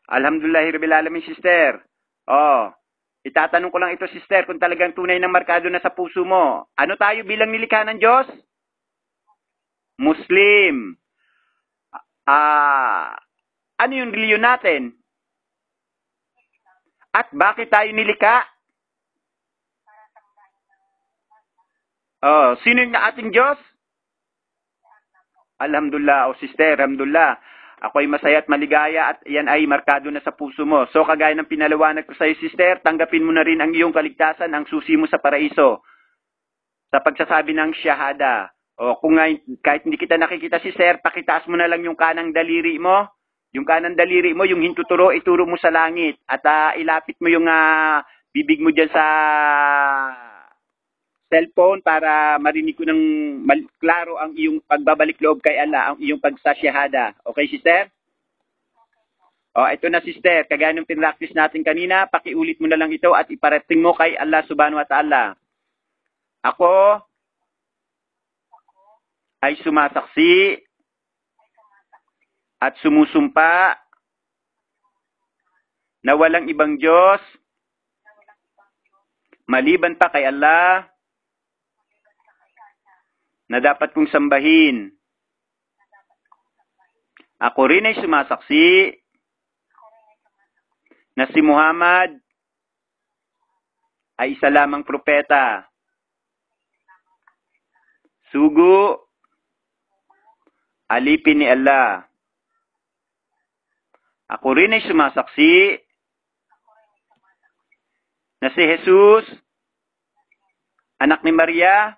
Alhamdulillahirabbil alamin, sister. Oh, itatanong ko lang ito, sister, kung talagang tunay ng markado na sa puso mo. Ano tayo bilang nilikha ng Diyos? Muslim. Ano yung reliyon natin? At bakit tayo nilikha? Oh, sino yung ating Diyos? Alhamdulillah, sister, alhamdulillah. Ako ay masaya at maligaya at yan ay markado na sa puso mo. So, kagaya ng pinaliwanag ko sa iyo, sister, tanggapin mo na rin ang iyong kaligtasan, ang susi mo sa paraiso. Sa pagsasabi ng shahada. O kung nga, kahit hindi kita nakikita, sister, pakitaas mo na lang yung kanang daliri mo. Yung kanang daliri mo, yung hintuturo, ituro mo sa langit. At ilapit mo yung bibig mo dyan sa cellphone para marinig ko ng klaro ang iyong pagbabalik loob kay Allah, ang iyong pagsasyahada. Okay, sister? O, ito na, sister. Kagaya ng pinractice natin kanina, pakiulit mo na lang ito at iparating mo kay Allah subhanahu wa ta'ala. Ako ay sumasaksi at sumusumpa na walang ibang Diyos maliban pa kay Allah na dapat kong sambahin. Ako rin ay sumasaksi na si Muhammad ay isa lamang propeta. Sugo, alipin ni Allah. Ako rin ay sumasaksi na si Jesus, anak ni Maria,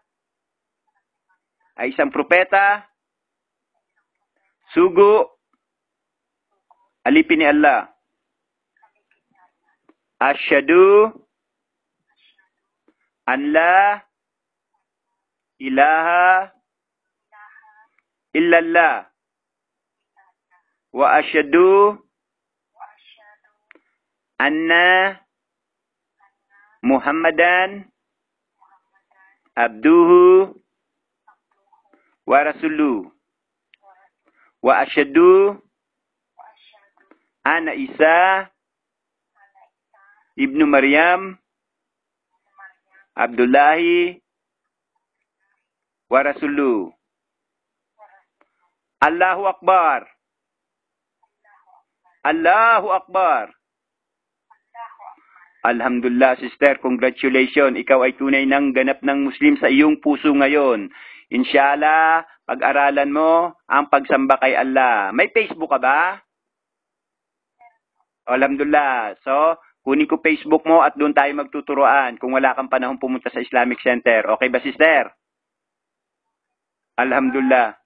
ay isang propeta, sugo, alipin ni Allah. Asyhadu an la ilaha illallah wa asyhadu anna Muhammadan abduhu wa rasuluh wa asyhadu anna Isa ibnu Maryam Abdullahi wa rasuluh. Allahu Akbar. Allahu Akbar. Alhamdulillah, sister, congratulations. Ikaw ay tunay ng ganap ng Muslim sa iyong puso ngayon. Inshallah, pag-aralan mo ang pagsamba kay Allah. May Facebook ka ba? Alhamdulillah. So, kunin ko Facebook mo at doon tayo magtuturoan kung wala kang panahon pumunta sa Islamic Center. Okay ba, sister? Alhamdulillah.